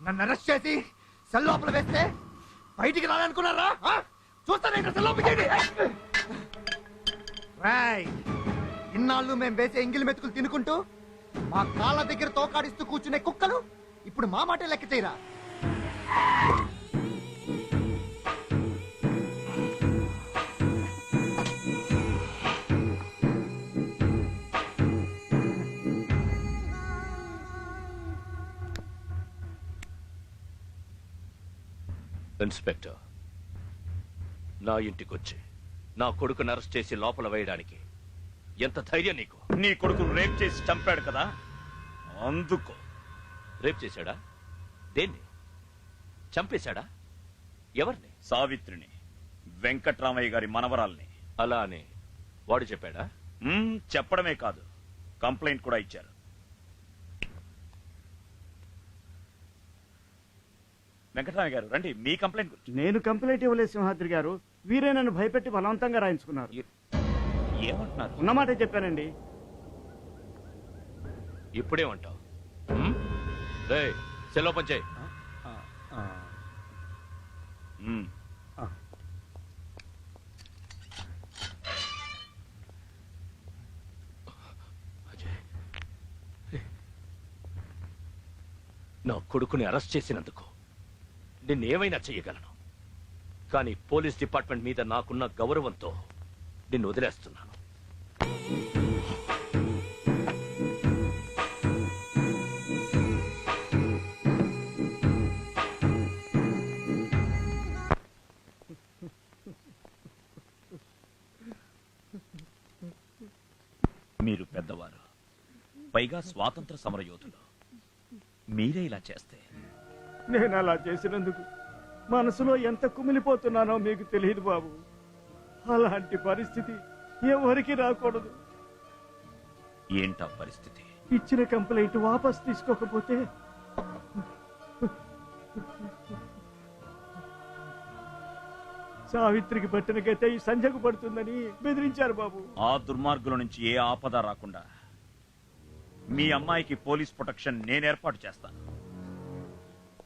నన్ను అరెస్ట్ చేసి సెల్ లోపల వేస్తే బయటికి రాలనుకున్నారా? చూస్తాను సెల్ లోపలికి. ఇన్నాళ్ళు మేము వేసే ఎంగిలి మెతుకులు తినుకుంటూ మా కాళ్ళ దగ్గర తోకాడిస్తూ కూర్చునే కుక్కలు ఇప్పుడు మా మాట లెక్క చేయరా? ఇన్స్పెక్టర్, నా ఇంటికొచ్చి నా కొడుకుని అరెస్ట్ చేసి లోపల వేయడానికి ఎంత ధైర్యం నీకు? నీ కొడుకును రేప్ చేసి చంపాడు కదా, అందుకో. రేప్ చేశాడా? దేన్ని? చంపేశాడా? ఎవరిని? సావిత్రిని, వెంకట్రామయ్య గారి మనవరాల్ని. అలా అని వాడు చెప్పాడా? చెప్పడమే కాదు, కంప్లైంట్ కూడా ఇచ్చారు. వెంకటరామయ్య గారు రండి, మీ కంప్లైంట్ గురించి. నేను కంప్లైంట్ ఇవ్వలేదు సింహాద్రి గారు, వీరే నన్ను భయపెట్టి బలవంతంగా రాయించుకున్నారు. ఏమంటున్నారు? ఉన్నమాటే చెప్పానండి. ఇప్పుడేమంటావు? సెల్ ఓపెన్ చేయి. నా కొడుకుని అరెస్ట్ చేసినందుకు నిన్నేమైనా చెయ్యగలను, కానీ పోలీస్ డిపార్ట్మెంట్ మీద నాకున్న గౌరవంతో నిన్ను వదిలేస్తున్నాను. మీరు పెద్దవారు, పైగా స్వాతంత్ర సమరయోధులు. మీరే ఇలా చేస్తే నేను అలా చేసినందుకు మనసులో ఎంత కుమిలిపోతున్నానో మీకు తెలియదు బాబు. అలాంటి పరిస్థితి ఎవరికి రాకూడదు. ఏంటా పరిస్థితి? ఇచ్చిన కంప్లైంట్ వాపస్ తీసుకోకపోతే సావిత్రికి పట్టిన గతే ఈ సంధ్యకు పడుతుందని బెదిరించారు బాబు. ఆ దుర్మార్గుల నుంచి ఏ ఆపద రాకుండా మీ అమ్మాయికి పోలీస్ ప్రొటెక్షన్ నేను ఏర్పాటు చేస్తాను.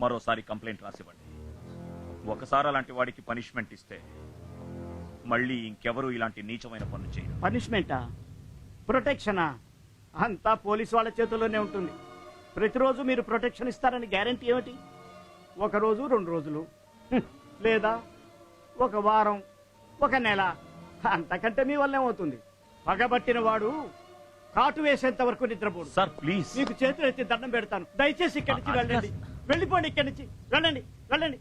మరోసారి కంప్లైంట్ రాసివ్వండి. ఒకసారి అలాంటి వాడికి పనిష్మెంట్ ఇస్తే మళ్ళీ ఇంకెవరూ ఇలాంటి నీచమైన పనులు చేయరు. పనిష్మెంటా? ప్రొటెక్షనా? అంతా పోలీసు వాళ్ళ చేతుల్లోనే ఉంటుంది. ప్రతిరోజు మీరు ప్రొటెక్షన్ ఇస్తారని గ్యారెంటీ ఏమిటి? ఒక రోజు, 2 రోజులు, లేదా ఒక వారం, ఒక నెల, అంతకంటే మీ వల్ల ఏమవుతుంది? పగబట్టిన వాడు కాటు వేసేంత వరకు నిద్రపోడు. సార్ ప్లీజ్, మీకు చేతులు ఎత్తి దండం పెడతాను, దయచేసి ఇక్కడి నుంచి వెళ్ళండి. వెళ్ళిపోండి, ఇక్కడి నుంచి వెళ్ళండి, వెళ్ళండి.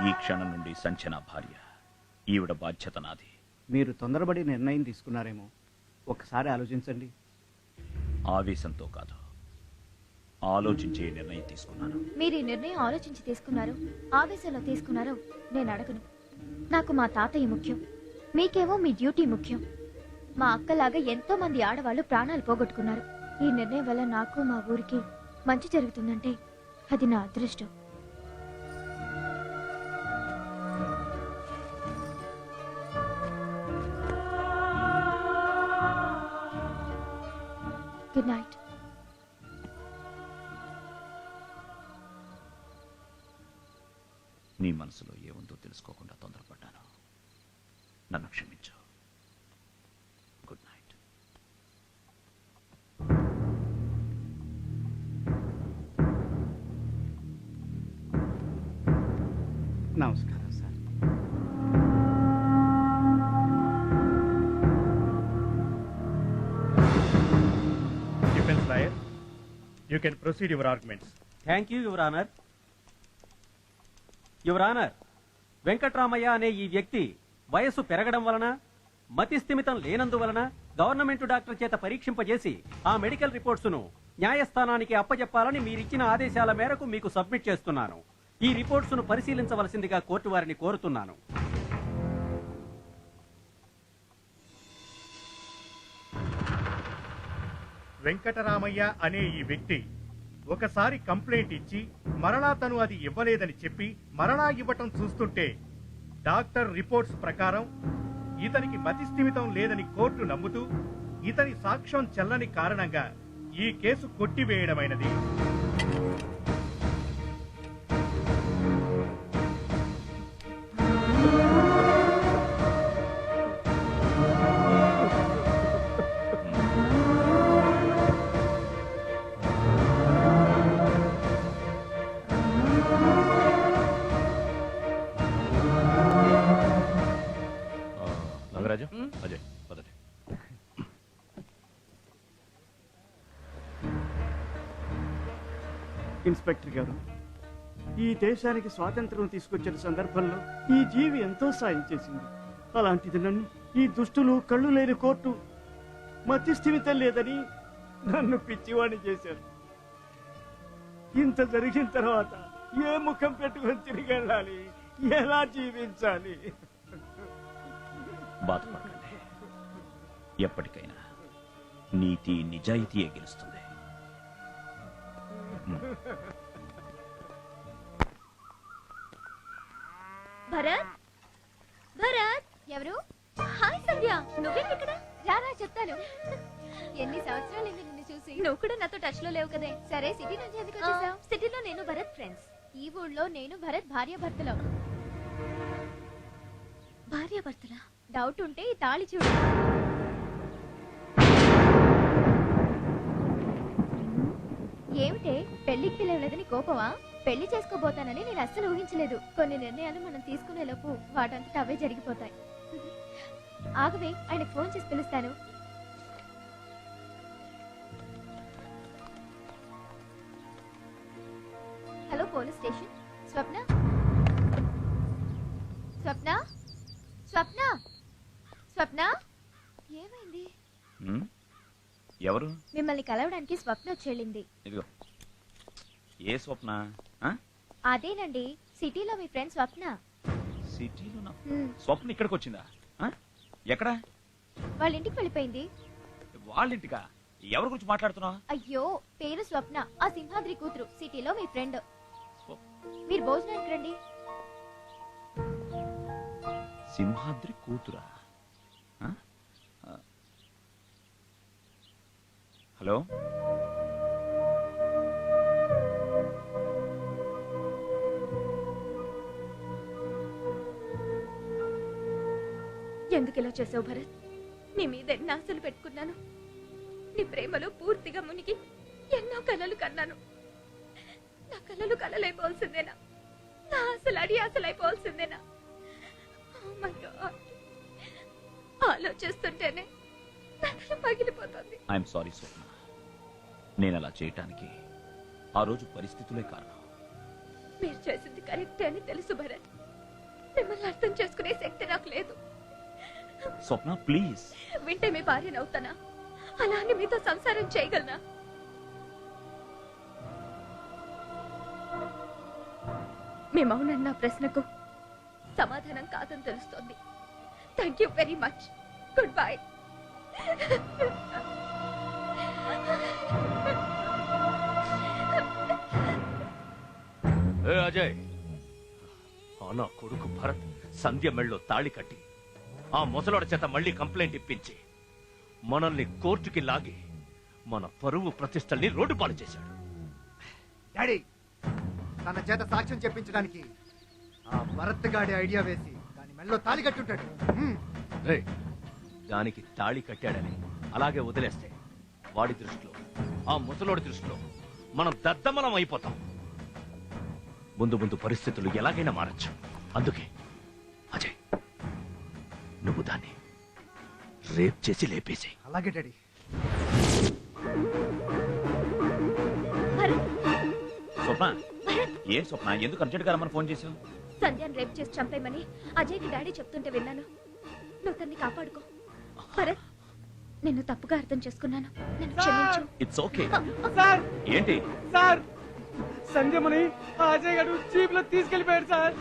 ఈ క్షణం నుండి సంచన భార్య, ఈవిడ బాధ్యత నాది. మీరు తొందరపడి నిర్ణయం తీసుకున్నారేమో, ఒకసారి ఆలోచించండి. ఆవేశంతో కాదు, ఆలోచించే నిర్ణయం తీసుకున్నాను. మీరు ఈ నిర్ణయం ఆలోచించి తీసుకున్నారు, ఆవేశంలో తీసుకున్నారో నేను అడగను. నాకు మా తాతయ్య ముఖ్యం, మీకేమో మీ డ్యూటీ ముఖ్యం. మా అక్కలాగా ఎంతో మంది ఆడవాళ్లు ప్రాణాలు పోగొట్టుకున్నారు. ఈ నిర్ణయం వల్ల నాకు మా ఊరికి మంచి జరుగుతుందంటే అది నా అదృష్టం. Good night. నీ మనసులో ఏముందో తెలుసుకోకుండా తొందరపడ్డాను, నన్ను క్షమించు. Good night. నమస్కారం sir. Defense lawyer, you can proceed your arguments. Thank you your honour. Your honour, Venkatramayya అనే ఈ వ్యక్తి వయస్సు పెరగడం వలన, మతి స్థిమితం లేనందువలన గవర్నమెంట్ డాక్టర్ చేత పరీక్షింపజేసి ఆ మెడికల్ రిపోర్ట్స్ ను న్యాయస్థానానికి అప్పజెప్పాలని మీరిచ్చిన ఆదేశాల మేరకు మీకు సబ్మిట్ చేస్తున్నాను. ఈ రిపోర్ట్స్ ను పరిశీలించవలసిందిగా కోర్టు వారిని కోరుతున్నాను. వెంకటరామయ్య అనే ఈ వ్యక్తి ఒకసారి కంప్లైంట్ ఇచ్చి మరలా తను అది ఇవ్వలేదని చెప్పి మరలా ఇవ్వటం చూస్తుంటే డాక్టర్ రిపోర్ట్స్ ప్రకారం ఇతనికి మతిస్థిమితం లేదని కోర్టు నమ్ముతూ ఇతని సాక్ష్యం చెల్లని కారణంగా ఈ కేసు కొట్టివేయడమైనది. నాగరాజు, అజయ్ పదండి. ఇన్స్పెక్టర్ గారు, ఈ దేశానికి స్వాతంత్రం తీసుకొచ్చిన సందర్భంలో ఈ జీవి ఎంతో సాయం చేసింది. అలాంటిది నన్ను ఈ దుష్టులు కళ్ళు లేని కోర్టు మతిస్థిమితం లేదని నన్ను పిచ్చివాణి చేశారు. ఇంత జరిగిన తర్వాత ఏ ముఖం పెట్టుకొని తిరిగి వెళ్ళాలి, ఎలా జీవించాలి? బాధపడకండి, ఎప్పటికైనా నీతి నిజాయితీయే గెలుస్తుంది. భరత్, భరత్. ఎవరు? హాయ్ సంధ్య, నువ్వేంటి ఇక్కడ? రారా చెప్తాను. ఎన్ని సంవత్సరాలైంది నిన్ను చూసి. నువ్వు కూడా నాతో టచ్ లో లేవు కదే. సరే, సిటీ నుంచి ఎందుకు వచ్చేసావు? సిటీలో నేను భరత్ ఫ్రెండ్స్. ఈ ఊళ్ళో నేను భరత్ భార్యాభర్తలం. భార్యాభర్తలా? డౌట్ ఉంటే ఈ తాళి చూడు. ఏమిటే, పెళ్లికి పిలవలేదని కోపమా? పెళ్లి చేసుకోబోతానని నేను అస్సలు ఊహించలేదు. కొన్ని నిర్ణయాలు మనం తీసుకునే లోపు వాటంతట అవే జరిగిపోతాయి. ఆగవే, ఆయన ఫోన్ చేసి పిలుస్తాను. Hello, police station. Swapna, Swapna, Swapna, Swapna. ఏమైంది? ఎవరు? మిమ్మల్ని కలవడానికి స్వప్న వచ్చేళ్ళింది. ఇదిగో. ఏ స్వప్న? అదేనండి, సిటీలో మీ ఫ్రెండ్ స్వప్న. సిటీలో స్వప్న ఇక్కడికి వచ్చిందా? ఎక్కడ? వాళ్ళ ఇంటికి వెళ్ళిపోయింది. వాళ్ళ ఇంటికా? ఎవరి గురించి మాట్లాడుతున్నావు? అయ్యో, పేరు స్వప్న, ఆ సింహాద్రి కూతురు. సిటీలో మీ ఫ్రెండ్. మీరు భోజనానికి రండి. సింహాద్రి కూతురా? హలో, ఎందుకు ఇలా చేసావు భరత్? నీ మీద ఎన్నో ఆశలు పెట్టుకున్నాను. నీ ప్రేమలో పూర్తిగా మునిగి ఎన్నో కలలు కన్నాను. నా కలలు కలలైపోవాల్సిందేనా? నా ఆశలు అడి ఆశలైపోవాల్సిందేనా? Oh my God. ఆలోచిస్తుంటేనే నాకు పగిలిపోతుంది. ఐఎమ్ సారీ స్వప్న, నేను అలా చేయటానికి ఆ రోజు పరిస్థితులే కారణం. మీరు చేసింది కరెక్టే అని తెలుసు భరత్. మిమ్మల్ని అర్థం చేసుకునే శక్తి నాకు లేదు. స్వప్న ప్లీజ్. వింటే మీ భార్య నవ్వుతానా? అలా అని మీతో సంసారం చేయగలనా? మీ మౌనం నా ప్రశ్నకు సమాధానం కాదని తెలుస్తోంది. Thank you very much. Good bye. ఏ అజయ్, నా కొడుకు భరత్ సంధ్య మెళ్ళలో తాళి కట్టి ఆ ముసలోడి చేత మళ్ళీ కంప్లైంట్ ఇప్పించి మనల్ని కోర్టుకి లాగి మన పరువు ప్రతిష్టల్ని రోడ్డు పాలు చేశాడు. డాడీ, తన చేత సాక్ష్యం చెప్పించడానికి ఆ భరత్ గాడి ఐడియా వేసి దాని మెళ్ళలో తాళి కట్టుంటాడు. రేయ్, దానికి తాళి కట్టాడని అలాగే వదిలేస్తే వాడి దృష్టిలో, ఆ ముసలోడి దృష్టిలో మనం దద్దమలం అయిపోతాం. ముందు ముందు పరిస్థితులు ఎలాగైనా మారచ్చు. అందుకే అజయ్, నువ్వు దాన్ని రేప్ చేసి లేపేసి. అలాగే డాడీ. స్వప్న, ఏం స్వప్న, ఎందుకు అర్జెంట్ గా రమ్మని ఫోన్ చేశావు? సంధ్యాన్ని రేప్ చేసి చంపేయమని అజయ్కి డాడీ చెప్తుంటే విన్నాను. నువ్వు తన్ని కాపాడుకో. భరత్, నిన్ను తప్పుగా అర్థం చేసుకున్నాను. నన్ను క్షమించు. It's okay. సార్, ఏంటి? సార్, సంధ్యమని ఆ అజయ్ గారు జీప్ లో తీసుకెళ్లిపోయాడు సార్.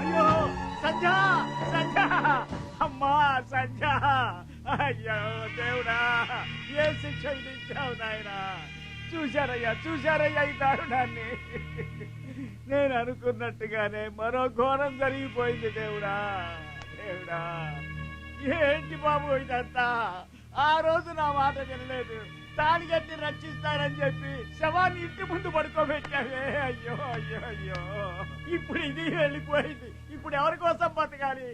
అయ్యో సంధ్య సంధ్య అమ్మా సంధ్య అయ్యో దేవుడా ఏ శిక్ష విధించావు నాయనా. చూశారయ్యా ఈ దారుణాన్ని. నేను అనుకున్నట్టుగానే మరో ఘోరం జరిగిపోయింది దేవుడా. దేవుడా ఏంటి బాబు ఇదంతా. ఆ రోజు నా మాట వినలేదు, తాళి కట్టి రక్షిస్తానని చెప్పి శవాన్ని ఇంటి ముందు పడుకోబెట్టావే. అయ్యో అయ్యో అయ్యో, ఇప్పుడు ఇది వెళ్ళిపోయింది. ఇప్పుడు ఎవరి కోసం బతకాలి?